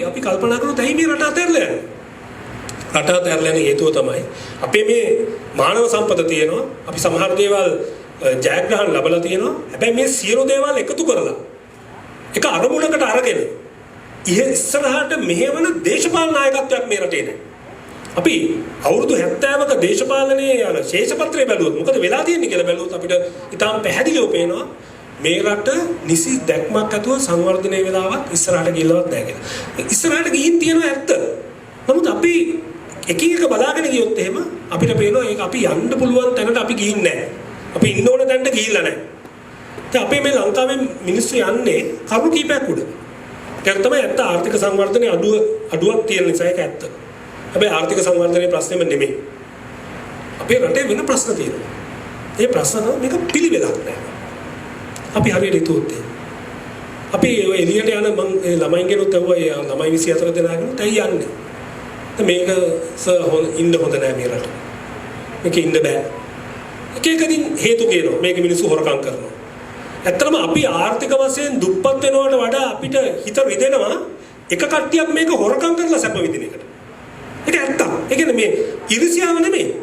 අපි කල්පනා කරනොත් ඇයි මේ රට අතහැරලා යන්නේ? රට අතහැරලා යන හේතුව තමයි අපේ මේ මානව සම්පත තියෙනවා. අපි සමහර දේවල් ජයග්‍රහණ ලැබලා තියෙනවා. හැබැයි මේ සියලු දේවල් එකතු කරලා එක අරමුණකට අරගෙන ඉස්සරහට මෙහෙවන දේශපාලන නායකත්වයක් මේ රටේ නැහැ. අපි අවුරුදු 70ක දේශපාලනයේ යන ශේෂපත්‍රය බැලුවොත් මොකද වෙලා තියෙන්නේ කියලා බැලුවොත් අපිට ඉතාම පැහැදිලිව පේනවා මේ රට නිසි දැක්මක් ඇතුව සංවර්ධනය වෙලාවක් ඉස්සරහට ගිහිල්ලවත් නැහැ කියලා. ඉස්සරහට ගිහින් තියෙනවා ඇත්ත. නමුත් අපි එකින් එක බලාගෙන ගියොත් එහෙම අපිට පේනවා ඒක අපි යන්න පුළුවන් තැනට අපි ගිහින් නැහැ. අපි ඉන්න ඕන තැනට ගිහිල්ලා නැහැ. දැන් අපේ මේ ලංකාවේ මිනිස්සු යන්නේ කරුණු කීපයක් උඩ. ඒක තමයි ඇත්ත ආර්ථික සංවර්ධනයේ අඩුවක් තියෙන නිසා ඒක ඇත්ත. හැබැයි ආර්ථික සංවර්ධනයේ ප්‍රශ්නේම නෙමෙයි. අපේ රටේ වෙන ප්‍රශ්න තියෙනවා. ඒ ප්‍රශ්න මේක පිළිවෙලක් නැහැ. අපි හරියට හිතුවොත් අපි එළියට යන මම ළමයින්ගෙනුත් ඇහුවා ඒ ළමයි 24 දෙනාගෙනුත් ඇයි යන්නේ? මේක ඉන්න හොඳ නැහැ මේ රට. මේක ඉන්න බෑ. එක එකකින් හේතු කියනවා. මේක මිනිස්සු හොරකම් කරනවා. ඇත්තටම අපි ආර්ථික වශයෙන් දුප්පත් වෙනවට වඩා අපිට හිත රිදෙනවා එක කට්ටියක් මේක හොරකම් කරලා සැප විඳින එකට. ඒක ඇත්ත. ඒ කියන්නේ මේ ඉරිසියාව නෙමෙයි.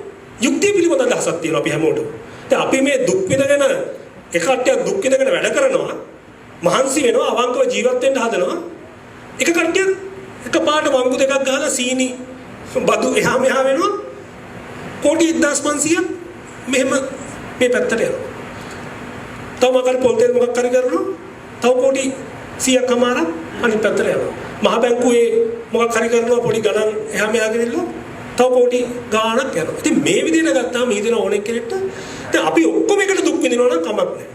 යුක්තිය පිළිබඳ අදහසක් තියෙනවා අපි හැමෝටම. දැන් අපි මේ දුක් විඳගෙන එක කට්ටියක් දුක් විඳගෙන වැඩ කරනවා මහන්සි වෙනවා අවංකව ජීවත් වෙන්න හදනවා එක කට්ටියක් එකපාරට වංගු දෙකක් ගහලා සීනි බදු එහා මෙහා වෙනවා කෝටි 1500 මෙහෙම මේ පැත්තට යනවා තව මොකක් පොල් තෙල් මොකක් හරි කරනවා තව කෝටි 100ක් අමාරක් අනිත් පැත්තට යනවා මහ බැංකුවේ මොකක් හරි කරනවා පොඩි ගණන් එහා මෙහා ගෙනිල්ලා තව කෝටි ගාණක් යනවා ඉතින් මේ විදිහට ගත්තාම හිතෙන ඕනෙක් කෙනෙක්ට දැන් අපි ඔක්කොම එකට දුක් විඳිනවා නම් කමක් නැහැ.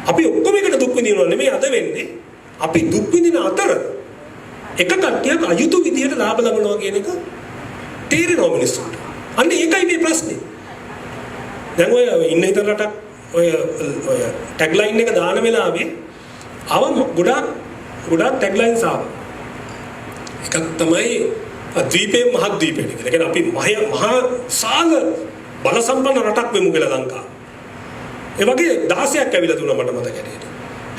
අපි ඔක්කොම එකට දුක් විඳිනවා නෙමෙයි අද වෙන්නේ. අපි දුක් විඳින අතර එක කට්ටියක් අයුතු විදිහට ලාභ ලබනවා කියන එක තේරෙනවා මිනිස්සුන්ට. අන්න ඒකයි මේ ප්‍රශ්නේ. දැන් ඔය ඉන්න හිතන රටක් ඔය ටැග්ලයින් එක දාන වෙලාවේ ගොඩාක් ටැග්ලයින්ස් ආවා. එකක් තමයි ද්වීපේ මහද්වීපේ කියලා. ඒ කියන්නේ අපි මහා සාගර බල සම්පන්න රටක් වෙමු කියලා ලංකාව. ඒ වගේ 16ක් ඇවිල්ලා දුන්නා මට මතක හැටියට.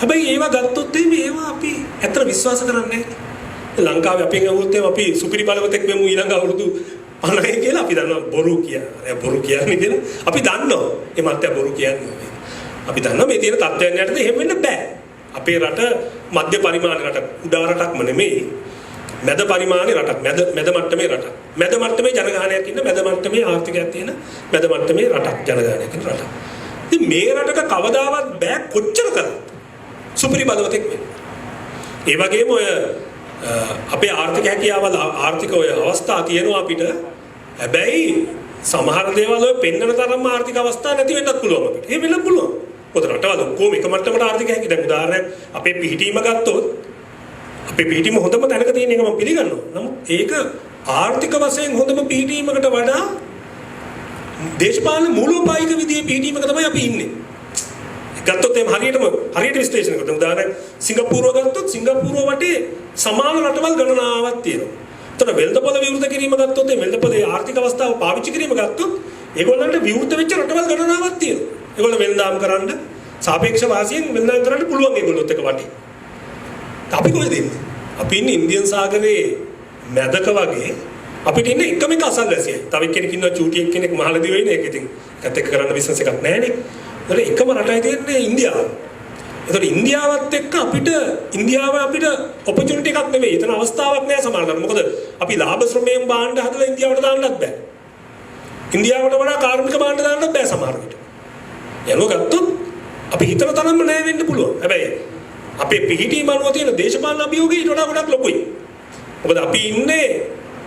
හැබැයි ඒවා ගත්තොත් ඒවා අපි ඇත්තට විශ්වාස කරන්නේ නැහැ. ලංකාවේ අපෙන් අහුවොත් අපි සුපිරි බලවතෙක් වෙමු ඊළඟ අවුරුදු 50 කියලා අපි දන්නවා බොරු කියන්නේ කියලා. අපි දන්නවා මේ මත්ය බොරු කියන්නේ. අපි දන්නවා මේ තියෙන තත්ත්වයන් යටතේ එහෙම වෙන්න බෑ. අපේ රට මධ්‍ය පරිමාණ රටක් උඩා රටක්ම නෙමෙයි. මැද පරිමාණේ රටක් මැද මට්ටමේ රටක් මැද මට්ටමේ ජනගහනයක් ඉන්න මැද මට්ටමේ ආර්ථිකයක් තියෙන මැද මට්ටමේ රටක් ජනගහනයක් ඉන්න රටක්. ඉතින් මේ රටක කවදාවත් බෑ කොච්චර කරත් සුපිරි බලවතෙක් වෙන්න. ඒ වගේම ඔය අපේ ආර්ථික හැකියාවල ආර්ථික ඔය අවස්ථා තියෙනවා අපිට. හැබැයි සමහර දේවල් ඔය පෙන්වන තරම්ම ආර්ථික අවස්ථා නැති වෙන්නත් පුළුවන් අපිට. ඒ වෙන්න පුළුවන්. පොත රටවල ඔක්කොම එක මට්ටමකට ආර්ථික හැකිය. දැන් උදාහරණයක් අපේ පිහිටීම ගත්තොත් අපේ පිහිටීම හොඳම තැනක තියෙන එක මම පිළිගන්නවා. නමුත් ඒක ආර්ථික වශයෙන් හොඳම පිහිටීමකට වඩා දේශපාලන මූලෝපායික විදිහේ පිහිටීමක තමයි අපි ඉන්නේ. ගත්තොත් එම් හරියට විශ්ලේෂණය කරමු. උදාහරණයක් සිංගප්පූරුව ගත්තොත් සිංගප්පූරුව වටේ සමාන රටවල් ගණනාවක් තියෙනවා. එතන වෙළඳපොළ විවෘත කිරීම ගත්තොත් මේ වෙළඳපොළේ ආර්ථික අවස්ථාව පාවිච්චි කිරීම ගත්තොත් ඒගොල්ලන්ට විවෘත වෙච්ච රටවල් ගණනාවක් තියෙනවා. ඒගොල්ලෝ වෙළඳාම් කරන්න සාපේක්ෂ වාසියෙන් වෙළඳාම් කරන්න පුළුවන් ඒගොල්ලොත් එක වටේ. අපි කොහෙද ඉන්නේ? අපි ඉන්නේ ඉන්දියන් සාගරයේ මැදක වගේ අපිට ඉන්නේ එකම එක අසල්වැසියයි. තව කෙනෙක් ඉන්නවා චූටි එක්කෙනෙක් මහලදිව වෙන එක ඉතින් ඒකත් එක්ක කරන්න බිස්නස් එකක් නැහැනේ. ඒතර එකම රටයි තියෙන්නේ ඉන්දියාව. ඒතර ඉන්දියාවත් එක්ක අපිට ඔපචුනිටි එකක් නෙවෙයි. එතන අවස්ථාවක් නෑ සමහරවිට. මොකද අපි ලාභ ශ්‍රමයෙන් බාණ්ඩ හදලා ඉන්දියාවට දාන්නත් බෑ. ඉන්දියාවට වඩා කාර්මික බාණ්ඩ දාන්නත් බෑ සමහරවිට. යනවා ගත්තොත් අපි හිතන තරම්ම නෑ වෙන්න පුළුවන්. හැබැයි අපේ පිහිටීම අනුව තියෙන දේශපාලන අභියෝගය ඊට වඩා ගොඩක් ලොකුයි. මොකද අපි ඉන්නේ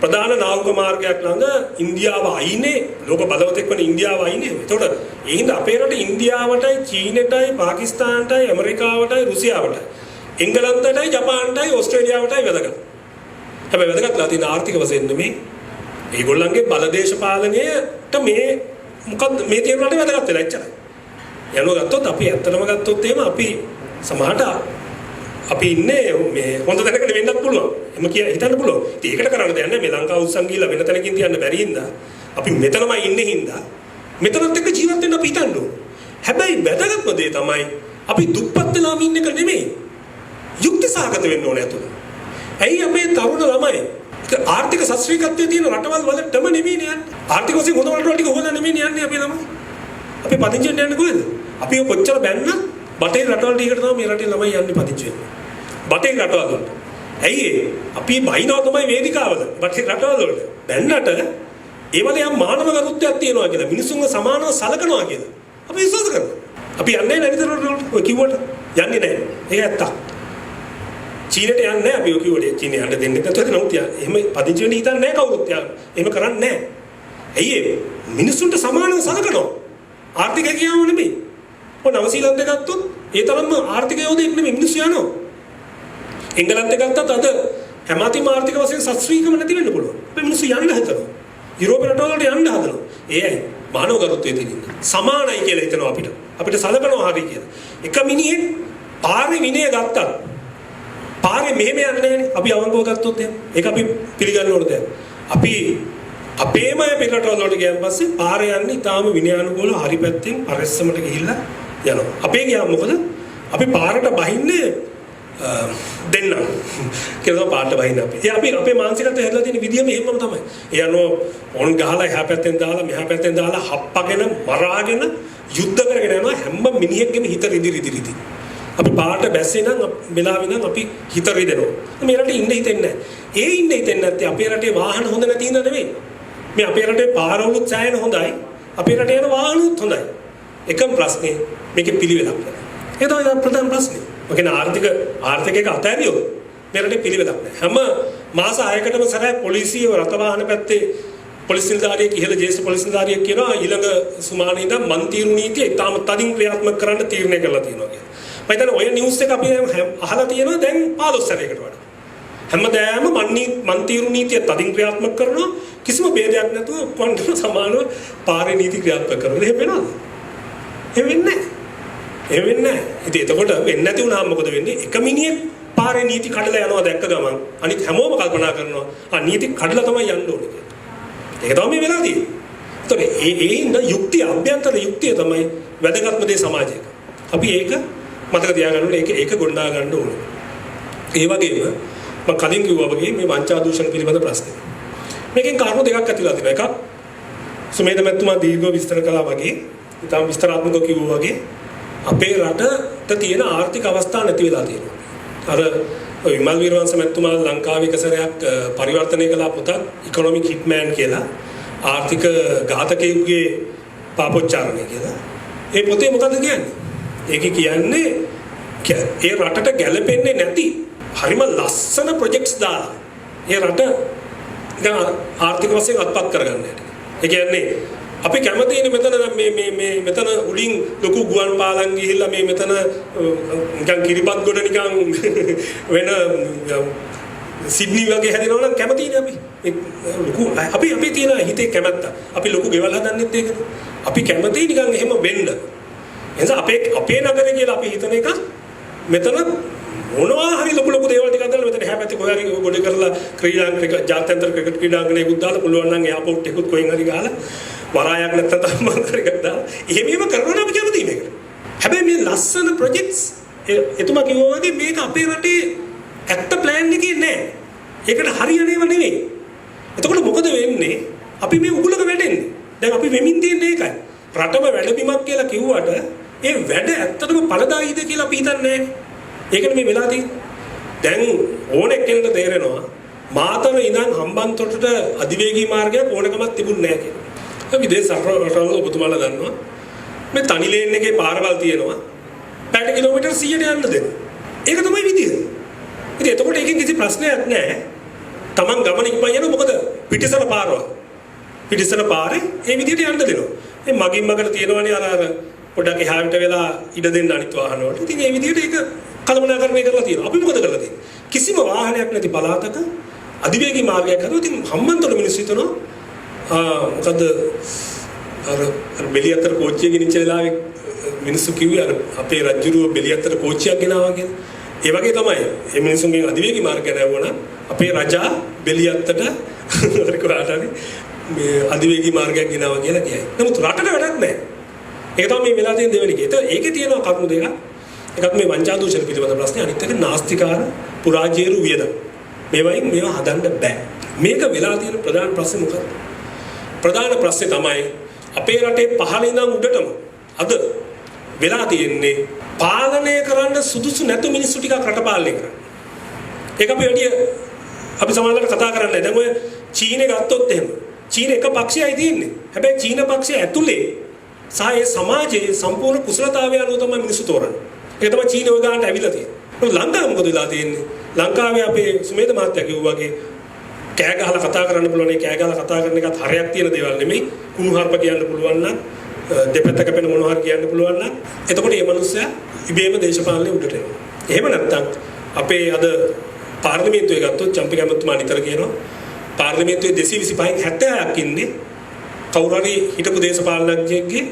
ප්‍රධාන නාවික මාර්ගයක් ළඟ ඉන්දියාව අයිනේ ලෝක බලවතෙක් වන ඉන්දියාව අයිනේ. ඒතකොට ඒ හින්දා අපේ රට ඉන්දියාවටයි චීනෙටයි පාකිස්තානටයි ඇමරිකාවටයි රුසියාවටයි එංගලන්තයටයි ජපානටයි ඕස්ට්‍රේලියාවටයි වැදගත්. හැබැයි වැදගත්ලා තියෙන ආර්ථික වශයෙන් නෙමෙයි. ඒගොල්ලන්ගේ බල දේශපාලනයට මේ මොකක්ද මේ තියෙන රටේ වැදගත් වෙලා ඉච්චරයි. යනවා ගත්තොත් අපි ඇත්තටම ගත්තොත් එහෙම අපි සමහරට අපි ඉන්නේ මේ හොඳ තැනකට වෙන්නත් පුළුවන්. එම හිතන්න පුළුවන්. ඉතින් ඒකට කරන්න දෙයක් නැහැ. මේ ලංකාව උස්සන් ගිහිල්ලා වෙන තැනකින් තියන්න බැරි හින්දා අපි මෙතනමයි ඉන්නේ හින්දා මෙතනත් එක්ක ජීවත් වෙන්න අපි හිතන්න ඕන. හැබැයි වැදගත්ම දේ තමයි අපි දුප්පත් වෙලාම ඉන්න එක නෙමෙයි. යුක්ති සහගත වෙන්න ඕනේ අතන. ඇයි අපේ තරුණ ළමයි ආර්ථික ශාස්ත්‍රීයත්වයේ තියෙන රටවල් වලටම නෙමෙයි යන්නේ. ආර්ථික වශයෙන් හොඳ රටවල් ටික හොදලා නෙමෙයි යන්නේ අපේ ළමයි. අපි පදිංචියට යන්නේ කොහෙද? අපි කොච්චර බැන්නත් බටේ රටවල් ටිකට තමයි මේ රටේ ළමයි යන්නේ පදිංචි වෙන්නේ. බටේ රටවල් වලට. ඇයි අපි බයිනවා තමයි වේදිකාවල. බටේ රටවල් වලට. බැන්නට ඒවල යම් මානව ගරුත්වයක් තියෙනවා කියලා මිනිසුන්ව සමානව සලකනවා කියලා. අපි විශ්වාස කරනවා. අපි යන්නේ නැහැ නේද රටවලට? ඔය කිව්වට යන්නේ නැහැ. ඒක ඇත්ත. චීනට යන්නේ නැහැ අපි ඔය කිව්වට. චීනය යන්න දෙන්නේ නැත්නම් නමුත් එහෙම පදිංචි වෙන්න හිතන්නේ නැහැ කවුරුත්. එහෙම කරන්නේ නැහැ. ඇයි මිනිසුන්ට සමානව සලකනවා. ආර්ථිකය කියවම නෙමෙයි. ඔය නවසීලන්තේ ගත්තොත් ඒ තරම්ම ආර්ථිකය යොදෙන්නේ නෙමෙයි මිනිස්සු යනවා. එංගලන්තේ ගත්තත් අද හැමතිම ආර්ථික වශයෙන් ශාස්ත්‍රීයකම නැති වෙන්න පුළුවන්. අපි මිනිස්සු යන්න හදනවා. යුරෝපේ රටවල් වලට යන්න හදනවා. ඒ ඇයි? මානව ගරුත්වයේ තියෙන. සමානයි කියලා හිතනවා අපිට. අපිට සලකනවා හරි කියලා. එක මිනිහෙක් පාරේ විනය ගත්තා. පාරේ මෙහෙම යන්නේ නැහැනේ. අපි අවංකව ගත්තොත් එහෙම. ඒක අපි පිළිගන්න ඕන දෙයක්. අපි අපේම පිටරටවල වලට ගියන් පස්සේ පාරේ යන්නේ ඊටාම විනයානුකූල හරි පැත්තෙන් පරිස්සමට ගිහිල්ලා යනවා. අපේ ගියාම මොකද? අපි පාරට බහින්නේ දෙන්න කියලා පාට බහින්න අපි. ඒ අපි අපේ මානසිකත්වය හැදලා තියෙන විදියම එහෙමම තමයි. ඒ අනුව ඕන් ගහලා එහා පැත්තෙන් දාලා මෙහා පැත්තෙන් දාලා හප්පගෙන මරාගෙන යුද්ධ කරගෙන යනවා හැම මිනිහෙක්ගේම හිත රිදි. අපි පාට බැස්සේ නම් වෙලාවෙ නම් අපි හිත රිදෙනවා. මේ රටේ ඉන්න හිතෙන්නේ නැහැ. ඒ ඉන්න හිතෙන්නේ නැත්තේ අපේ රටේ වාහන හොඳ නැති ඉඳ නෙවෙයි. මේ අපේ රටේ පාරවලුත් සෑහෙන හොඳයි. අපේ රටේ යන වාහනත් හොඳයි. එකම ප්‍රශ්නේ මේකේ පිළිවෙලක් නැහැ. ඒ තමයි ප්‍රධාන ප්‍රශ්නේ. මොකද ආර්ථිකයක අතහැරියොත් මේ රටේ පිළිවෙලක් නැහැ. හැම මාස 6කටම සැරයක් පොලිසිය රථ වාහන පැත්තේ පොලිස් නිලධාරියෙක් ඉහළ ජ්‍යෙෂ්ඨ පොලිස් නිලධාරියෙක් කියනවා ඊළඟ සුමානේ ඉඳන් මන්තිරු නීතිය ඉතාම තදින් ක්‍රියාත්මක කරන්න තීරණය කළා තියෙනවා කියලා. මම හිතන්නේ ඔය නිවුස් එක අපි අහලා තියෙනවා දැන් 15 සැරයකට වඩා. හැමදාම මන්තිරු නීතිය තදින් ක්‍රියාත්මක කරනවා කිසිම ભેදයක් නැතුව පොන්ට සමානව පාරේ නීති ක්‍රියාත්මක කරනවා. එහෙම වෙනවද? එහෙම වෙන්නේ නැහැ. එහෙම වෙන්නේ නැහැ. ඉතින් එතකොට වෙන්නේ නැති වුණාම මොකද වෙන්නේ? එක මිනිහෙක් පාරේ නීති කඩලා යනවා දැක්ක ගමන් අනිත් හැමෝම කල්පනා කරනවා නීති කඩලා තමයි යන්න ඕනේ කියලා. ඒක තමයි මේ වෙලා තියෙන්නේ. ඒතකොට ඒ ඉන්න යුක්තිය අභ්‍යන්තර යුක්තිය තමයි වැදගත්ම දේ සමාජයක. අපි ඒක මතක තියාගන්න ඕනේ. ඒක ගොඩනගා ගන්න ඕනේ. ඒ වගේම මම කලින් කිව්වා වගේ මේ වංචා දූෂණ පිළිබඳ ප්‍රශ්නේ. මේකෙන් කාරණා දෙකක් ඇතිලා තියෙනවා. එකක් සුමේද මැතිතුමා දීර්ඝව විස්තර කළා වගේ, ඊටම විස්තරාත්මකව කිව්වා වගේ අපේ රටට තියෙන ආර්ථික අවස්ථා නැති වෙලා තියෙනවා. අර විමල් වීරවංශ මැතිතුමා ලංකාවේ එක සැරයක් පරිවර්තනය කළා පොතක් ඉකොනොමික් හිට්මෑන් කියලා ආර්ථික ඝාතකයෙකුගේ පාපොච්චාරණය කියලා. ඒ පොතේ මොකද්ද කියන්නේ? ඒකේ කියන්නේ ඒ රටට ගැලපෙන්නේ නැති හරිම ලස්සන ප්‍රොජෙක්ට්ස් දාලා ඒ රට දැන් ආර්ථික වශයෙන් අත්පත් කරගන්න හැටි. ඒ කියන්නේ අපි කැමතිනේ මෙතන උඩින් ලොකු ගුවන් පාලම් ගිහිල්ලා මේ මෙතන නිකන් කිරිබත් ගොඩ නිකන් වෙන සිඩ්නි වගේ හැදෙනවා නම් කැමතිනේ අපි. ලොකු අපි තියෙන හිතේ කැමැත්ත. අපි ලොකු ගෙවල් හදන්නෙත් ඒකද? අපි කැමති නිකන් එහෙම වෙන්න. එනිසා අපේ නගරේ කියලා අපි හිතන එක මෙතන මොනවා හරි ලොකු දේවල් ටිකක් දාලා මෙතන හැපැත්තේ කොහේ හරි ගොඩ කරලා ක්‍රීඩාංගණයක ජාත්‍යන්තර ක්‍රිකට් ක්‍රීඩාංගණයකුත් දාලා පුළුවන් නම් එයාපෝට් එකකුත් කොහෙන් හරි ගහලා වරායක් නැත්තම් තමයි එකක් දාලා එහෙම කරනවා නම් අපි කැමතියි මේකට. හැබැයි මේ ලස්සන ප්‍රොජෙක්ට්ස් එතුමා කිව්වා වගේ මේක අපේ රටේ ඇත්ත ප්ලෑන් එකේ නෑ. ඒකට හරියන ඒවා නෙවෙයි. එතකොට මොකද වෙන්නේ? අපි මේ උගුලක වැටෙන්නේ. දැන් අපි වෙමින් තියෙන්නේ ඒකයි. රටම වැඩබිමක් කියලා කිව්වට ඒ වැඩ ඇත්තටම ඵලදායීද කියලා අපි හිතන්නේ නෑ. ඒකට මේ වෙලා තියෙන්නේ. දැන් ඕනෙක් කෙනෙකුට තේරෙනවා මාතර ඉඳන් හම්බන්තොටට අධිවේගී මාර්ගයක් ඕනකමක් තිබුණේ නැහැ කියලා. විදේශ රටවල ඔබතුමාලා දන්නවා මේ තනි ලේන් එකේ පාරවල් තියෙනවා. පැයට කිලෝමීටර් 100ට යන්න දෙන්න. ඒක තමයි විදිය. ඉතින් එතකොට එකකින් කිසි ප්‍රශ්නයක් නැහැ. Taman ගමන ඉක්මන් යනවා මොකද පිටිසර පාරවල්. පිටිසර පාරේ ඒ විදියට යන්න දෙනවා. මේ මගින් මගට තියෙනවනේ අර පොඩ්ඩක් එහාට වෙලා ඉඩ දෙන්න අනිත් වාහන වලට. ඉතින් ඒ විදියට ඒක කළමනාකරණය කරලා තියෙනවා. අපි මොකද කරලා තියෙන්නේ? කිසිම වාහනයක් නැති පළාතක අධිවේගී මාර්ගයක් හදුවා. ඉතින් හම්බන්තොට මිනිස්සු හිතනවා මොකද අර බෙලියතර කෝච්චිය ගෙනිච්ච වෙලාවේ මිනිස්සු කිව්වේ අර අපේ රජුරුව බෙලියතර කෝච්චියක් ගෙනාවා කියලා. ඒ වගේ තමයි. මේ මිනිස්සුන්ගෙන් අධිවේගී මාර්ගය නැවුණා අපේ රජා බෙලියත්තට හරි මේ අධිවේගී මාර්ගයක් ගෙනාවා කියලා කියයි. නමුත් රටට වැඩක් නැහැ. ඒක තමයි මේ වෙලා තියෙන දෙවෙනි එක. ඒකේ තියෙනවා කරුණු දෙකක්. එකක් මේ වංචා දූෂණ පිළිබඳ ප්‍රශ්නේ, අනිත් එක නාස්තිකාර පුරාජේරු වියදම්. මේවා හදන්න බෑ. මේක වෙලා තියෙන ප්‍රධාන ප්‍රශ්නේ මොකක්ද? ප්‍රධාන ප්‍රශ්නේ තමයි අපේ රටේ පහළ ඉඳන් උඩටම අද වෙලා තියෙන්නේ පාලනය කරන්න සුදුසු නැතු මිනිස්සු ටිකක් රට පාලනය කරන්නේ. ඒක අපි සමාජයට කතා කරන්නේ. දැන් ඔය චීනේ ගත්තොත් එහෙම. චීන එක පක්ෂයයි තියෙන්නේ. හැබැයි චීන පක්ෂය ඇතුලේ සහ ඒ සමාජයේ සම්පූර්ණ කුසලතාවය අනුව තමයි මිනිස්සු තෝරන්නේ. ඒක තමයි චීන ඔය ගානට ඇවිල්ලා තියෙන්නේ. ලංකාව මොකද වෙලා තියෙන්නේ? ලංකාවේ අපේ සුමේද මහත්තයා කිව්වා වගේ කෑ ගහලා කතා කරන්න පුළුවන්. ඒ කෑ ගහලා කතා කරන එකත් හරයක් තියෙන දේවල් නෙමෙයි. කුණුහරුප කියන්න පුළුවන් නම් දෙපැත්තක පෙන මොනවා හරි කියන්න පුළුවන් නම් එතකොට මේ මිනිස්සයා ඉබේම දේශපාලනේ උඩට එනවා. එහෙම නැත්නම් අපේ අද පාර්ලිමේන්තුවේ ගත්තොත් චම්පික ඇමතුමා නිතර කියනවා පාර්ලිමේන්තුවේ 225න් 76ක් ඉන්නේ කවුරු හරි හිටපු දේශපාලනඥයෙක්ගේ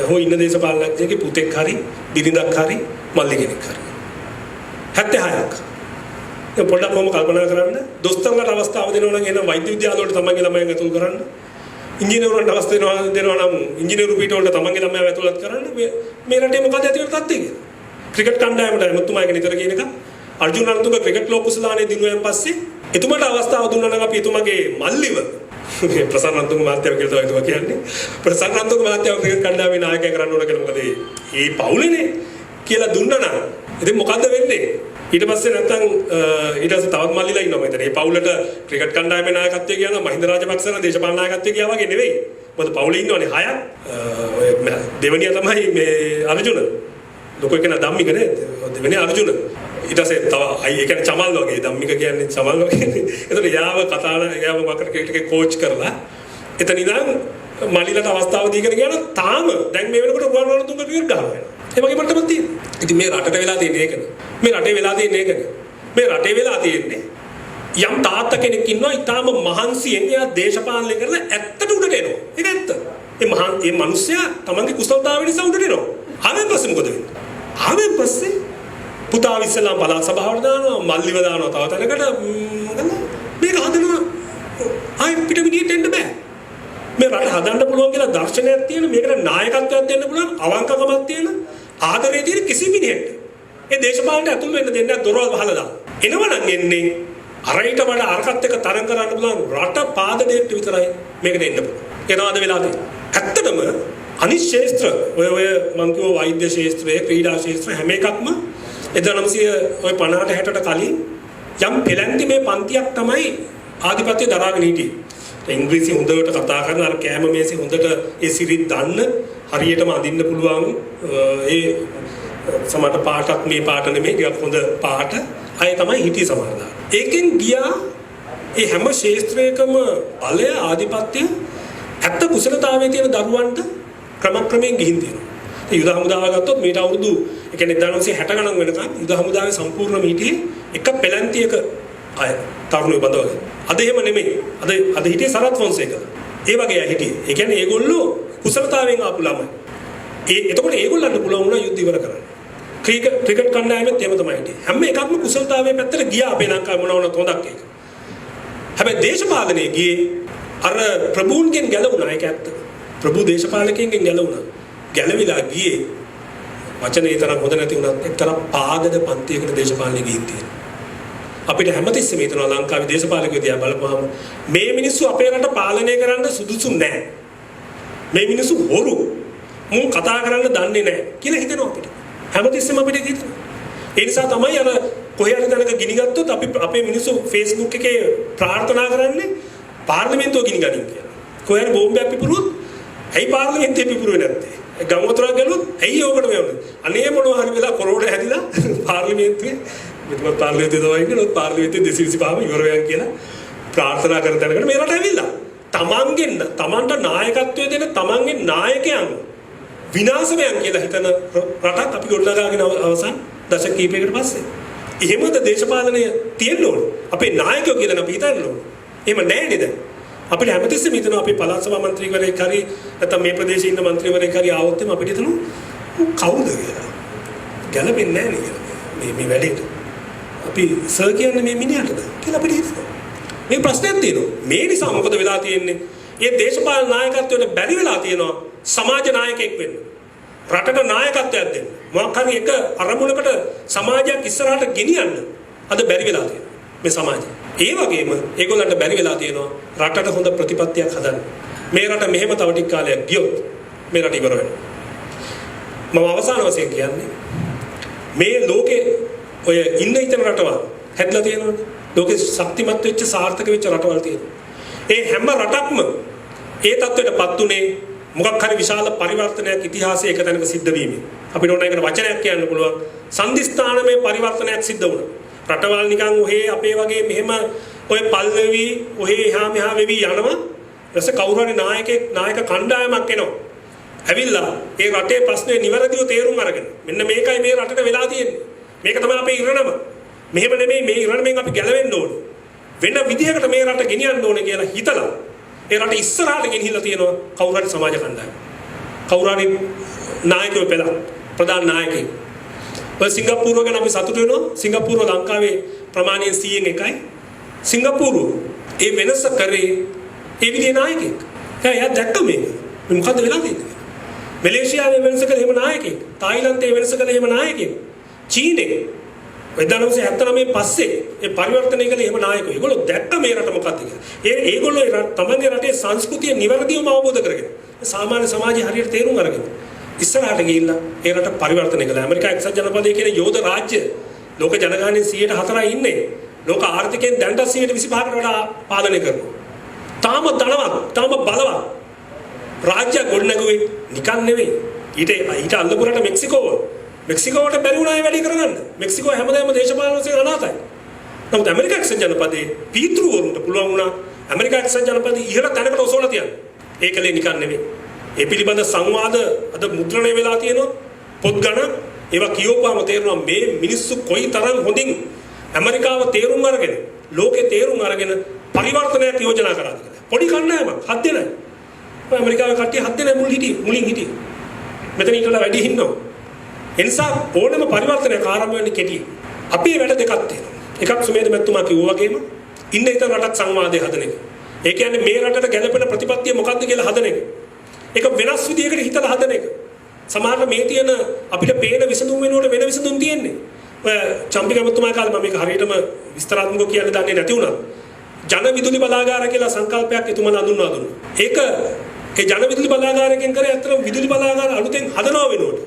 හෝ ඉන්න දේශපාලනඥයෙක්ගේ පුතෙක් හරි බිරිඳක් හරි මල්ලි කෙනෙක් හරි 76ක්. ඒ පොඩ්ඩක් කොහොම කල්පනා කරන්න දොස්තරලට අවස්ථාව දෙනවා නම් එන වෛද්‍ය විද්‍යාල වලට තමන්ගේ ළමයන් ඇතුල් කරන්න ඉංජිනේරුවන්ට අවස්ථාව දෙනවා නම් ඉංජිනේරු පිට වලට තමන්ගේ ළමයා ඇතුළත් කරන්න මේ රටේ මොකද ඇති වෙන තත්ත්වය කියලා. ක්‍රිකට් කණ්ඩායමට එතුමාගේ නිතර කියන එක අර්ජුන රණතුංග ක්‍රිකට් ලෝක කුසලානේ දිනුවෙන් පස්සේ එතුමාට අවස්ථාව දුන්නා නම් අපි එතුමාගේ මල්ලිව ප්‍රසන්න රණතුංග මහත්තයා කියලා තමයි කියන්නේ. ප්‍රසන්න රණතුංග මහත්තයා ක්‍රිකට් කණ්ඩායමේ නායකයා කරන්න ඕන කියලා මොකද මේ පවුලේනේ කියලා දුන්නා නම් ඉතින් මොකද්ද වෙන්නේ? ඊට පස්සේ නැත්තම් ඊට පස්සේ තවත් මල්ලිලා ඉන්නවා මෙතන. මේ පවුලට ක්‍රිකට් කණ්ඩායමේ නායකත්වය කියනවා මහින්ද රාජපක්ෂලා දේශපාලන නායකත්වය කියා වගේ නෙවෙයි. මොකද පවුලේ ඉන්නවනේ 6ක්. ඔය දෙවනියා තමයි මේ අර්ජුන. ලොකු එකන ධම්මික නේද? දෙවෙනි අර්ජුන. ඊට පස්සේ තව ඒ කියන්නේ චමල් වගේ ධම්මික කියන්නේ චමල් වගේ. ඒතකොට යාව වකට ක්‍රිකට් කෝච් කරලා එතන ඉඳන් මල්ලිලට අවස්ථාව දීගෙන ගියා නම් තාම දැන් මේ වෙනකොට රුවන් රණතුංග ක්‍රිකට් ගහනවා. ඒ වගේ මට්ටමක් තියෙනවා. ඉතින් මේ රටට වෙලා තියෙන්නේ ඒකද? මේ රටේ වෙලා තියෙන්නේ ඒකද? මේ රටේ වෙලා තියෙන්නේ යම් තාත්තා කෙනෙක් ඉන්නවා ඊටාම මහන්සියෙන් එයා දේශපාලනය කරලා ඇත්තට උඩට එනවා. ඒක ඇත්ත. මේ මිනිස්සයා තමන්ගේ කුසලතාවය නිසා උඩට එනවා. ආවෙන් පස්සේ මොකද වෙන්නේ? ආවෙන් පස්සේ පුතා ඉස්සෙල්ලාම පළාත් සභාවට දානවා, මල්ලිව දානවා තව තැනකට මේක හදනවා. ආයි පිට මිනිහෙට එන්න බෑ. මේ රට හදන්න පුළුවන් කියලා දර්ශනයක් තියෙන මේකට නායකත්වයක් දෙන්න පුළුවන් අවංකකමක් තියෙන ආදරය තියෙන කිසි මිනිහෙක් ඒ දේශපාලනයට ඇතුල් වෙන්න දෙන්නේ නැහැ දොරවල් වහලා දාන. එනවනම් එන්නේ අරයිට වඩා අරකට එක තරම් කරන්න පුළුවන් රට පාද දෙයට විතරයි මේකට එන්න පුළුවන්. එනවාද වෙලා තියෙන්නේ. ඇත්තටම අනිත් ශාස්ත්‍ර ඔය මම කිව්ව වෛද්‍ය ශාස්ත්‍රය, ක්‍රීඩා ශාස්ත්‍ර හැම එකක්ම 1950 60ට කලින් යම් පෙළැන්ති මේ පන්තියක් තමයි ආධිපත්‍ය දරාගෙන හිටියේ. ඉංග්‍රීසි හොඳට කතා කරන අර කෑම මේසේ හොඳට ඒ සිරිත් දන්න හරියටම අඳින්න පුළුවන් ඒ සමහර පාටක් මේ පාට නෙමෙයි ටිකක් හොඳ පාට අය තමයි හිටියේ සමහරදා. ඒකෙන් ගියා ඒ හැම ශාස්ත්‍රයකම බලය ආධිපත්‍ය ඇත්ත කුසලතාවයේ තියෙන දරුවන්ට ක්‍රමක්‍රමයෙන් ගිහින් තියෙනවා. ඒ යුද හමුදාව ගත්තොත් මේට අවුරුදු ඒ කියන්නේ 1960 ගණන් වෙනකන් යුද හමුදාවේ සම්පූර්ණ හිටියේ එක පෙළන්තියක අය තරුණයෝ බඳවගෙන. අද එහෙම නෙමෙයි. අද හිටියේ සරත් ෆොන්සේකා. ඒ වගේ අය හිටියේ. ඒ කියන්නේ ඒගොල්ලෝ කුසලතාවයෙන් ආපු ළමයි. එතකොට ඒගොල්ලන්ට පුළුවන් වුණා යුද්ධ ඉවර කරන්න. ක්‍රිකට් කණ්ඩායමෙත් එහෙම තමයි හිටියේ. හැම එකක්ම කුසලතාවයේ පැත්තට ගියා අපේ ලංකාවේ මොනවා වුණත් හොඳක් ඒක. හැබැයි දේශපාලනයේ ගියේ අර ප්‍රභූන්ගෙන් ගැලවුණා ඒක ඇත්ත. ප්‍රභූ දේශපාලකයන්ගෙන් ගැලවුණා. ගැලවිලා ගියේ වචනේ තරම් හොඳ නැති වුණත් එක්තරා පාදද පන්තියකට දේශපාලනයේ ගිහින් තියෙනවා. අපිට හැමතිස්සෙම හිතනවා ලංකාවේ දේශපාලකයෝ දිහා බලපුවාම මේ මිනිස්සු අපේ රට පාලනය කරන්න සුදුසු නැහැ. මේ මිනිස්සු හොරු. මුන් කතා කරන්න දන්නේ නැහැ කියලා හිතෙනවා අපිට. හැමතිස්සෙම අපිට හිතෙනවා. ඒ නිසා තමයි අර කොහේ හරි තැනක ගිනි ගත්තොත් අපි අපේ මිනිස්සු Facebook එකේ ප්‍රාර්ථනා කරන්නේ පාර්ලිමේන්තුව ගිනි ගනින් කියලා. කොහේ හරි බෝම්බයක් පිපුරුවොත් ඇයි පාර්ලිමේන්තුවේ පිපුරුවේ නැත්තේ? ගම් වතුරක් ගැලුවොත් ඇයි ඕකට වෙන්නේ? අනේ මොනවා හරි වෙලා කොරෝනා හැදිලා පාර්ලිමේන්තුවේ මෙතන පාර්ලිමේන්තුවේ තමයි කියනොත් පාර්ලිමේන්තුවේ 225ම ඉවර වෙනවා කියලා ප්‍රාර්ථනා කරන තැනකට මේ රට ඇවිල්ලා. තමන්ට නායකත්වය දෙන තමන්ගේ නායකයන් විනාශමයන් කියලා හිතන රටක් අපි ගොඩනගාගෙන අවසන් දශක කිහිපයකට පස්සේ. එහෙමද දේශපාලනය තියෙන්න ඕන. අපේ නායකයෝ කියලා අපි හිතන්න ඕන. එහෙම නැහැ නේද? අපිට හැමතිස්සෙම හිතනවා අපේ පළාත් සභා මන්ත්‍රීවරයෙක් හරි නැත්නම් මේ ප්‍රදේශයේ ඉන්න මන්ත්‍රීවරයෙක් හරි ආවොත් එම අපිට හිතනවා කවුද කියලා. ගැලපෙන්නේ නැහැ නේද මේ වැඩේට. අපි සර් කියන්නේ මේ මිනිහටද කියලා අපිට හිතෙනවා. මේ ප්‍රශ්නයක් තියෙනවා. මේ නිසා මොකද වෙලා තියෙන්නේ? මේ දේශපාලන නායකත්වයට බැරි වෙලා තියෙනවා සමාජ නායකයෙක් වෙන්න. රටට නායකත්වයක් දෙන්න. මොකක් හරි එක අරමුණකට සමාජයක් ඉස්සරහට ගෙනියන්න අද බැරි වෙලා තියෙනවා මේ සමාජය. ඒ වගේම ඒගොල්ලන්ට බැරි වෙලා තියෙනවා රටට හොඳ ප්‍රතිපත්තියක් හදන්න. මේ රට මෙහෙම තව ටික කාලයක් ගියොත් මේ රට ඉවර වෙනවා. මම අවසාන වශයෙන් කියන්නේ මේ ලෝකේ ඔය ඉන්න හිතන රටවල් හැදලා තියෙනවනේ. ලෝකේ ශක්තිමත් වෙච්ච සාර්ථක වෙච්ච රටවල් තියෙනවා. ඒ හැම රටක්ම ඒ තත්ත්වයටපත් උනේ මොකක් හරි විශාල පරිවර්තනයක් ඉතිහාසයේ එක තැනක සිද්ධ වීමෙන්. අපිට ඕන එකට වචනයක් කියන්න පුළුවන්. සංදිස්ථානමය පරිවර්තනයක් සිද්ධ වුණා. රටවල් නිකන් ඔහේ අපේ වගේ මෙහෙම ඔය පල්වෙවි ඔහේ එහා මෙහා වෙවි යනවා. ඊට කවුරු හරි නායක කණ්ඩායමක් එනවා. ඇවිල්ලා ඒ රටේ ප්‍රශ්නේ නිවැරදිව තේරුම් අරගෙන මෙන්න මේකයි මේ රටට වෙලා තියෙන්නේ. මේක තමයි අපේ ඉරණම. මෙහෙම නෙමෙයි මේ ඉරණමෙන් අපි ගැලවෙන්න ඕනේ. වෙන විදිහකට මේ රට ගෙනියන්න ඕනේ කියලා හිතලා ඒ රට ඉස්සරහට ගෙනිහිලා තියෙනවා කවුරු හරි සමාජ කණ්ඩායම. කවුරු හරි නායකයෝ පෙළ ප්‍රධාන නායකයෙක්. ඔය සිංගප්පූරුව ගැන අපි සතුටු වෙනවා. සිංගප්පූරුව ලංකාවේ ප්‍රමාණයෙන් 100න් එකයි. සිංගප්පූරුව ඒ වෙනස කරේ ඒ විදිහේ නායකයෙක්. එයා දැක්ක මේක. මොකද්ද වෙලා තියෙන්නේ? මැලේසියාවේ වෙනස කළ එහෙම නායකයෙක්. තායිලන්තයේ වෙනස කළ එහෙම නායකයෙක්. චීනේ 1979 පස්සේ ඒ පරිවර්තනය කළ එහෙම නායකයෝ. ඒගොල්ලෝ දැක්ක මේ රට මොකක්ද කියලා. ඒගොල්ලෝ තමන්ගේ රටේ සංස්කෘතිය නිවැරදිවම අවබෝධ කරගෙන සාමාන්‍ය සමාජය හරියට තේරුම් අරගෙන ඉස්සරහට ගිහිල්ලා ඒ රට පරිවර්තනය කළා. ඇමරිකා එක්සත් ජනපදයේ කියන යෝධ රාජ්‍ය ලෝක ජනගහනයේ 104යි ඉන්නේ. ලෝක ආර්ථිකයෙන් දැනට 125කට වඩා පාලනය කරනවා. තාම ධනවත්, තාම බලවත් රාජ්‍ය ගොඩනැගුවේ නිකන් නෙවෙයි. ඊට අල්ලපු රට මෙක්සිකෝව. මෙක්සිකෝවට බැරි වුණා ඒ වැඩේ කරගන්න. මෙක්සිකෝ හැමදාම දේශපාලන වශයෙන් අනාතයි. නමුත් ඇමරිකා එක්සත් ජනපදයේ පීතෘවරුන්ට පුළුවන් වුණා ඇමරිකා එක්සත් ජනපදයේ ඉහළ තැනකට ඔසවලා තියන්න. ඒකලේ නිකන් නෙවෙයි. ඒ පිළිබඳ සංවාද අද මුද්‍රණය වෙලා තියෙනවා. පොත් ගණන් ඒවා කියවපුවාම තේරෙනවා මේ මිනිස්සු කොයිතරම් හොඳින් ඇමරිකාව තේරුම් අරගෙන ලෝකේ තේරුම් අරගෙන පරිවර්තනයක් යෝජනා කරාද කියලා. පොඩි කණ්ඩායමක් 7 දෙනයි. ඔය ඇමරිකාවේ කට්ටිය 7 දෙනයි මුලින් හිටියේ. මෙතන ඊට වඩා වැඩි ඉන්නවා. එනිසා ඕනම පරිවර්තනයක් ආරම්භ වෙන්නේ කෙටි. අපි වැඩ දෙකක් තියෙනවා. එකක් සුමේද මැතිතුමා කිව්වා වගේම ඉන්න හිතන රටක් සංවාදයේ හදන එක. ඒ කියන්නේ මේ රටට ගැළපෙන ප්‍රතිපත්තිය මොකක්ද කියලා හදන එක. ඒක වෙනස් විදියකට හිතලා හදන එක. සමහරවිට මේ තියෙන අපිට පේන විසඳුම් වෙනුවට වෙන විසඳුම් තියෙන්නේ. ඔය චම්පික මැතිතුමා කාලේ මම මේක හරියටම විස්තරාත්මකව කියන්න දන්නේ නැති වුණා. ජන විදුලි බලාගාර කියලා සංකල්පයක් එතුමා හඳුන්වා දුන්නා. ඒක ඒ ජන විදුලි බලාගාරයෙන් කරේ අතරම විදුලි බලාගාර අලුතෙන් හදනවා වෙනුවට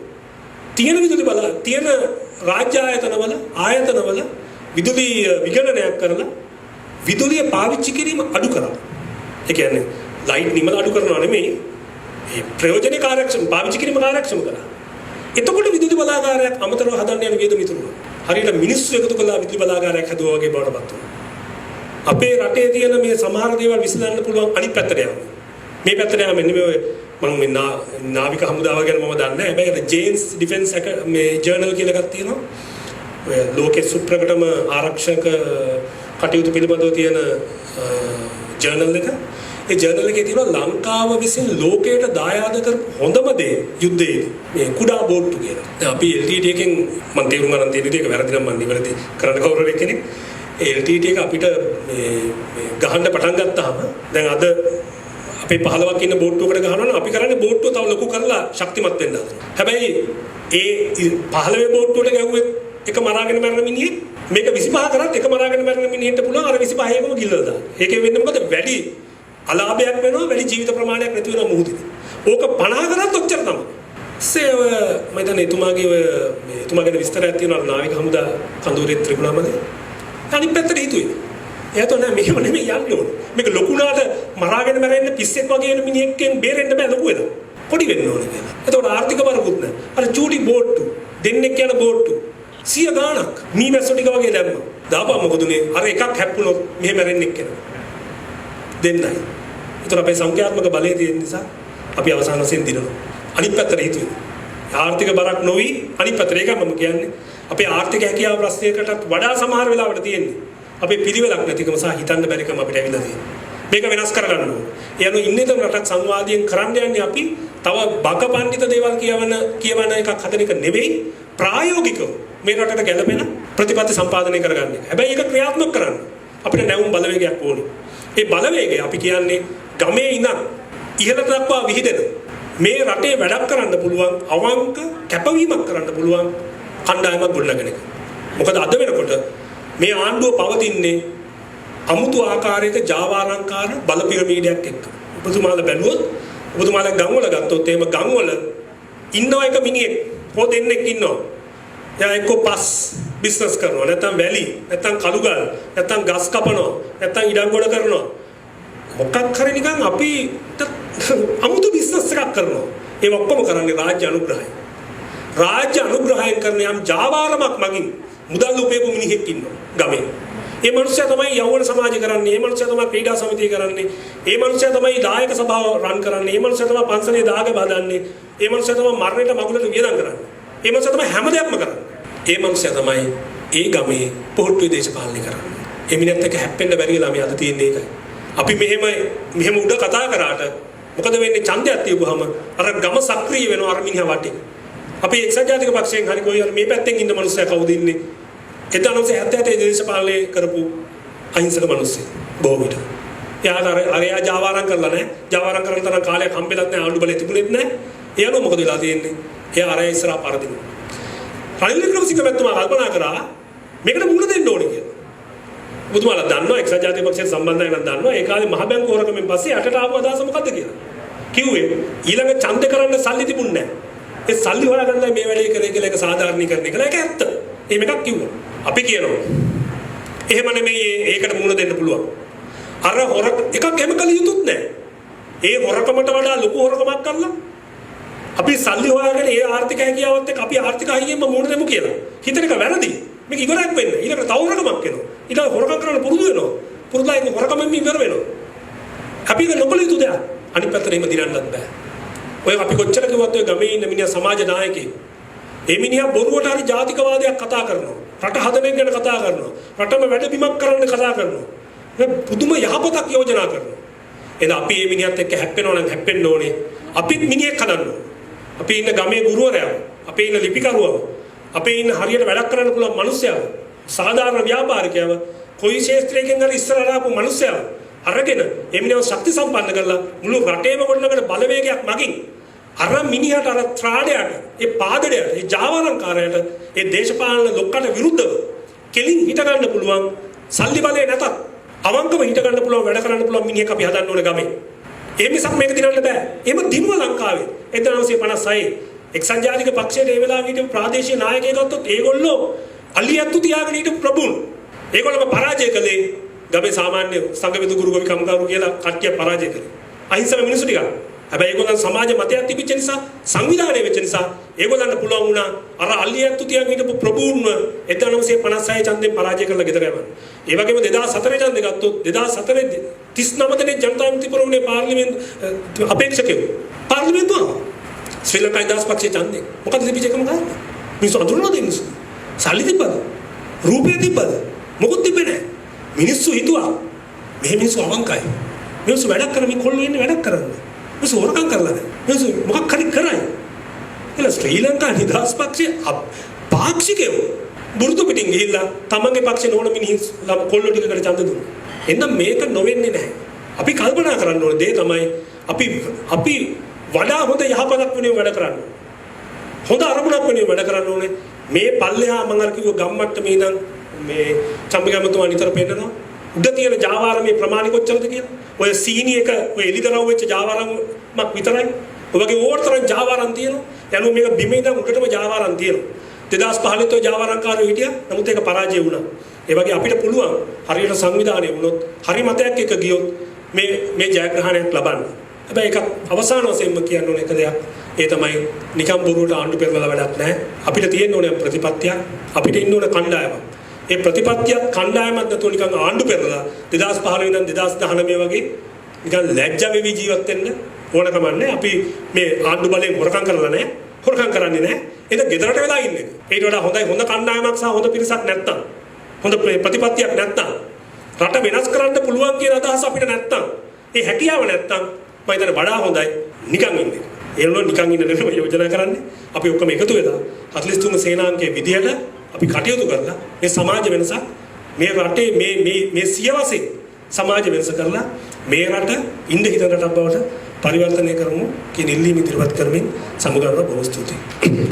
තියෙන රාජ්‍ය ආයතනවල විදුලි විගණනයක් කරලා විදුලිය පාවිච්චි කිරීම අඩු කරා. ඒ කියන්නේ ලයිට් නිමල අඩු කරනවා නෙමෙයි. ඒ ප්‍රයෝජන කාර්යක්ෂම පාවිච්චි කිරීම කාර්යක්ෂම කරා. එතකොට විදුලි බලාගාරයක් අමතරව හදන්න යන වියදම ඉතුරුනවා. හරියට මිනිස්සු එකතු කරලා විදුලි බලාගාරයක් හදුවා වගේ බවටපත් වුණා. අපේ රටේ තියෙන මේ සමහර දේවල් විසඳන්න පුළුවන් අනිත් පැත්තට යනවා. මේ පැත්තට යන මෙන්න මේ මම මේ නාවික හමුදාව ගැන මම දන්නේ නැහැ. හැබැයි ජේම්ස් ඩිෆෙන්ස් මේ ජර්නල් කියලා එකක් තියෙනවා. ඔය ලෝකේ සුප්‍රකටම ආරක්ෂක කටයුතු පිළිබඳව තියෙන ජර්නල් එක. ඒ ජර්නල් එකේ තියෙනවා ලංකාව විසින් ලෝකයට දායාද කරපු හොඳම දේ යුද්ධයේදී මේ කුඩා බෝට්ටු කියලා. දැන් අපි LTT එකෙන් මම තේරුම් ගන්න තියෙන දේ ඒක වැරදි නම් මම නිවැරදි කරන්න කවුරු හරි කෙනෙක්. ඒ LTT එක අපිට මේ ගහන්න පටන් ගත්තාම දැන් අද අපේ 15ක් ඉන්න බෝට්ටුවකට ගහනවා අපි කරන්නේ බෝට්ටුව තව ලොකු කරලා ශක්තිමත් වෙන්න හදනවා. හැබැයි ඒ 15 බෝට්ටුවට ගැහුවේ එක මරාගෙන මරන මිනිහෙක් මේක 25 කරත් එක මරාගෙන මරන මිනිහෙන්ට පුළුවන් අර 25 එකම ගිල්ලලා දාන්න. ඒකෙන් වෙන්නේ මොකද? වැඩි අලාභයක් වෙනවා, වැඩි ජීවිත ප්‍රමාණයක් නැති වෙනවා මොහොතේ. ඕක 50 කරත් ඔච්චර තමයි. මම හිතන්නේ එතුමාගේ විස්තරයක් තියෙනවා නාවික හමුදා කඳවුරේ ත්‍රිකුණාමලේ. අනිත් පැත්තට හිතුවේ. එයාට නෑ මෙහෙම නෙමෙයි යන්න ඕනේ. මේක ලොකුනාට මරාගෙන මැරෙන්න පිස්සෙක් වගේ වෙන මිනිහෙක්ගෙන් බේරෙන්න බෑ ලොකු වෙලා. පොඩි වෙන්න ඕනේ කියලා. එතකොට ආර්ථික බරකුත් නෑ. අර චූටි බෝට්ටු දෙන්නෙක් යන බෝට්ටු 100 ගාණක් මීමැස්සෝ ටික වගේ දැම්මා. දාපුවා මොකදුනේ? අර එකක් හැප්පුණොත් මෙහෙ මැරෙන්නෙක් කෙනා. දෙන්නයි. ඒතර අපේ සංඛ්‍යාත්මක බලය තියෙන නිසා අපි අවසාන වශයෙන් දිනනවා. අනිත් පැත්තට හිතුවේ. ආර්ථික බරක් නොවි අනිත් පැත්තට ඒක මම කියන්නේ. අපේ ආර්ථික හැකියාව ප්‍රශ්නයකටත් වඩා සමහර වෙලාවට තියෙන්නේ. අපේ පිළිවෙලක් නැතිකම සහ හිතන්න බැරිකම අපිට ඇවිල්ලා තියෙනවා. මේක වෙනස් කරගන්න ඕනේ. ඒ අනුව ඉන්නේ තම රටක් සංවාදයෙන් කරන්න යන්නේ අපි තව බක පඬිත දේවල් කියවන එකක් හදන එක නෙවෙයි ප්‍රායෝගිකව මේ රටට ගැළපෙන ප්‍රතිපත්ති සම්පාදනය කරගන්න එක. හැබැයි ඒක ක්‍රියාත්මක කරන්න අපිට නැවුම් බලවේගයක් ඕනේ. ඒ බලවේගය අපි කියන්නේ ගමේ ඉඳන් ඉහළට දක්වා විහිදෙන මේ රටේ වැඩක් කරන්න පුළුවන් අවංක කැපවීමක් කරන්න පුළුවන් කණ්ඩායමක් ගොඩනගන එක. මොකද අද වෙනකොට මේ ආණ්ඩුව පවතින්නේ අමුතු ආකාරයක ජාවාරංකාර බල පිරමීඩයක් එක්ක. ඔබතුමාලා බැලුවොත් ඔබතුමාලා ගම්වල ගත්තොත් එහෙම ගම්වල ඉන්නවා එක මිනිහෙක් හො දෙන්නෙක් ඉන්නවා. එයා එක්ක පස් බිස්නස් කරනවා නැත්නම් වැලි නැත්නම් කළුගල් නැත්නම් ගස් කපනවා නැත්නම් ඉඩම් ගොඩ කරනවා. මොකක් හරි නිකන් අපි අමුතු බිස්නස් එකක් කරනවා. ඒ ඔක්කොම කරන්නේ රාජ්‍ය අනුග්‍රහයෙන්. රාජ්‍ය අනුග්‍රහයෙන් කරන යම් ජාවාරමක් මගින් මුදල් උපයපු මිනිහෙක් ඉන්නවා ගමේ. ඒ මනුස්සයා තමයි යෞවන සමාජය කරන්නේ. ඒ මනුස්සයා තමයි ක්‍රීඩා සමිතිය කරන්නේ. ඒ මනුස්සයා තමයි දායක සභාව රන් කරන්නේ. ඒ මනුස්සයා තමයි පන්සලේ දාග බදන්නේ. ඒ මනුස්සයා තමයි මරණයට මගුලට වියදම් කරන්නේ. ඒ මනුස්සයා තමයි හැම දෙයක්ම කරන්නේ. ඒ මනුස්සයා තමයි ඒ ගමේ පොහොට්ටුවේ දේශපාලනය කරන්නේ. ඒ මිනිහත් එක්ක හැප්පෙන්න බැරි වෙලා මේ අද තියෙන්නේ ඒකයි. අපි මෙහෙම උඩ කතා කරාට මොකද වෙන්නේ? ඡන්දයක් තියුවාම අර ගම සක්‍රිය වෙනවා අර මිනිහා වටේ. අපි එක්සත් ජාතික පක්ෂයෙන් හරි කොයි හරි මේ පැත්තෙන් ඉන්න මනුස්සයා කවුද ඉන්නේ? 1977 දේශපාලනය කරපු අහිංසක මිනිස්සු බොහෝ විට. එයා ජාවාරම් කරලා නැහැ. ජාවාරම් කරන තරම් කාලයක් හම්බෙලත් නැහැ. ආණ්ඩු බලය තිබුණෙත් නැහැ. එයාලෝ මොකද වෙලා තියෙන්නේ? එයා අරය ඉස්සරහා පරදිනවා. රනිල් වික්‍රමසිංහ මැතිතුමා කල්පනා කරා මේකට මුහුණ දෙන්න ඕනේ කියලා. ඔබතුමාලා දන්නවා එක්සත් ජාතික පක්ෂයට සම්බන්ධයි නම් දන්නවා ඒ කාලේ මහ බැංකුව හොරකමෙන් පස්සේ යටට ආපු අදහස මොකද්ද කියලා. කිව්වේ ඊළඟ ඡන්ද කරන්න සල්ලි තිබුණේ නැහැ. ඒ සල්ලි හොයාගන්නයි මේ වැඩේ කරේ කියලා ඒක සාධාරණීකරණය කළා. ඒක ඇත්ත. එහෙම එකක් කිව්වා. අපි කියනවා එහෙම නෙමෙයි ඒකට මුහුණ දෙන්න පුළුවන්. අර එකක් එහෙම කළ යුතුත් නැහැ. ඒ හොරකමට වඩා ලොකු හොරකමක් කරලා අපි සල්ලි හොයාගෙන ඒ ආර්ථික හැකියාවත් එක්ක අපි ආර්ථික අහිමියෙන්ම මුහුණ දෙමු කියලා. හිතන එක වැරදි. මේක ඉවරක් වෙන්න. ඊළඟට තව හොරකමක් වෙනවා. ඊළඟ හොරකම් කරන්න පුරුදු වෙනවා. පුරුදුලා ඒක හොරකමෙන් ඉවර වෙනවා. අපි ඒක නොකළ යුතු දෙයක්. අනිත් පැත්තට එහෙම දිනන්නත් බෑ. ඔය අපි කොච්චර කිව්වත් ඔය ගමේ ඉන්න මිනිහා සමාජ නායකයෙක්. ඒ මිනිහා බොරුවට හරි ජාතිකවාදයක් කතා කරනවා. රට හදන එක ගැන කතා කරනවා. රටම වැඩ බිමක් කරන්න කතා කරනවා. පුදුම යහපතක් යෝජනා කරනවා. එහෙනම් අපි මේ මිනිහත් එක්ක හැප්පෙනවා නම් හැප්පෙන්න ඕනේ. අපිත් මිනිහෙක් හදන්න ඕනේ. අපි ඉන්න ගමේ ගුරුවරයා, අපි ඉන්න ලිපිකරුවා, අපි ඉන්න හරියට වැඩක් කරන්න පුළුවන් මිනිස්සයා, සාධාරණ ව්‍යාපාරිකයව, කොයි ශාස්ත්‍රයකින් හරි ඉස්සරහට ආපු මිනිස්සයා අරගෙන ඒ මිනිහව ශක්ති සම්පන්න කරලා මුළු රටේම ගොඩනගන බලවේගයක් මගින් අර මිනිහට අර ත්‍රාඩයට, ඒ පාදඩයට, ඒ ජාවාරම්කාරයට, ඒ දේශපාලන ලොක්කට විරුද්ධව කෙලින් හිට ගන්න පුළුවන් සල්ලි බලය නැතත් අවංකව හිට ගන්න පුළුවන් වැඩ කරන්න පුළුවන් මිනිහෙක් අපි හදන්න ඕන ගමේ. ඒ මිසක් මේක දිනන්න බෑ. එහෙම දිනුව ලංකාවේ 1956 එක්සත් ජාතික පක්ෂයේ ඒ වෙලාවේ හිටපු ප්‍රාදේශීය නායකයෙක් ගත්තොත් ඒගොල්ලෝ අලියත්තු තියාගෙන හිටපු ප්‍රභූන්. ඒගොල්ලෝම පරාජය කළේ ගමේ සාමාන්‍ය සංගමිතු ගුරු ගෝවි කම්කරු කියලා කට්ටිය පරාජය කළේ. අහිංසක මිනිස්සු ටික. හැබැයි ඒගොල්ලන් සමාජ මතයක් තිබිච්ච නිසා සංවිධානය වෙච්ච නිසා ඒගොල්ලන්ට පුළුවන් වුණා අර අලියත්තු තියාගෙන හිටපු ප්‍රභූන්ව 1956 ඡන්දයෙන් පරාජය කරලා ගෙදර යවන්න. ඒ වගේම 2004 ඡන්දේ ගත්තොත් 2004 39 දෙනෙක් ජනතා විමුක්ති පෙරමුණේ පාර්ලිමේන්තු අපේක්ෂකයෝ පාර්ලිමේන්තුව ශ්‍රී ලංකා නිදහස් පක්ෂයේ ඡන්දේ මොකද තිබිච්ච එකම කාරණා. මිනිස්සු අඳුරනවද මිනිස්සු? සල්ලි තිබ්බද? රූපේ තිබ්බද? මොකොත් තිබ්බේ නැහැ. මිනිස්සු හිතුවා මේ මිනිස්සු අවංකයි. මිනිස්සු වැඩක් කරමින් කොල්ලෝ ඉන්නේ වැඩක් කරන්නේ. මිනිස්සු හොරකම් කරලා නැහැ. මිනිස්සු මොකක් හරි කරයි. එලා ශ්‍රී ලංකා නිදහස් පක්ෂයේ පාක්ෂිකයෝ බුරුතු පිටින් ගිහිල්ලා තමන්ගේ පක්ෂේ නොවන මිනිස්සු කොල්ලෝ ටිකකට ඡන්ද දුන්නා. එහෙනම් මේක නොවෙන්නේ නැහැ. අපි කල්පනා කරන්න ඕන දේ තමයි අපි වඩා හොඳ යහපතක් වෙනුවෙන් වැඩ කරන්න ඕනේ. හොඳ අරමුණක් වෙනුවෙන් වැඩ කරන්න ඕනේ. මේ පල්ලෙහා මම අර කිව්ව ගම්මට්ටමේ ඉඳන් මේ චම්පිකමතුමා නිතර පෙන්නනවා. උඩ තියෙන ජාවාරමේ ප්‍රමාණය කොච්චරද කියලා. ඔය සීනි එක ඔය එලිදරව් වෙච්ච ජාවාරමක් විතරයි. ඔය වගේ ඕවර්තරන් ජාවාරම් තියෙනවා. යනු මේක බිම ඉඳන් උඩටම ජාවාරම් තියෙනවා. 2015 ඔය ජාවාරම්කාරයෝ හිටියා. නමුත් ඒක පරාජය වුණා. ඒ වගේ අපිට පුළුවන් හරියට සංවිධානය වුණොත් හරි මතයක් එක ගියොත් මේ ජයග්‍රහණයක් ලබන්න. හැබැයි ඒක අවසාන වශයෙන්ම කියන්න ඕන එක දෙයක්. ඒ තමයි නිකම් බොරුවට ආණ්ඩු පෙරලලා වැඩක් නැහැ. අපිට තියෙන්න ඕනේ ප්‍රතිපත්තියක්. අපිට ඉන්න ඕන කණ්ඩායමක්. ඒ ප්‍රතිපත්තියක් කණ්ඩායමක් නැතුව නිකන් ආණ්ඩු පෙරලලා 2015 ඉඳන් 2019 වගේ නිකන් ලැජ්ජා වෙවි ජීවත් වෙන්න ඕනකම නැහැ. අපි මේ ආණ්ඩු බලයෙන් හොරකම් කරලා නැහැ. හොරකම් කරන්නේ නැහැ. ඒක ගෙදරට වෙලා ඉන්නේ. ඊට වඩා හොඳයි හොඳ කණ්ඩායමක් සහ හොඳ පිරිසක් නැත්තම් හොඳ ප්‍රතිපත්තියක් නැත්තම් රට වෙනස් කරන්න පුළුවන් කියන අදහස අපිට නැත්තම් ඒ හැකියාව නැත්තම් මම හිතන්නේ වඩා හොඳයි නිකන් ඉන්නේ. ඒ වුණොත් නිකන් ඉන්න නෙමෙයි යෝජනා කරන්නේ. අපි ඔක්කොම එකතු වෙලා 43 සේනාංකයේ විදියට අපි කටයුතු කරලා මේ සමාජ වෙනසක් මේ රටේ මේ සියවසේ සමාජ වෙනස කරලා මේ රට ඉන්න හිතන රටක් බවට පරිවර්තනය කරමු කියන ඉල්ලීම ඉදිරිපත් කරමින් සමුගන්න බොහෝ ස්තුතියි.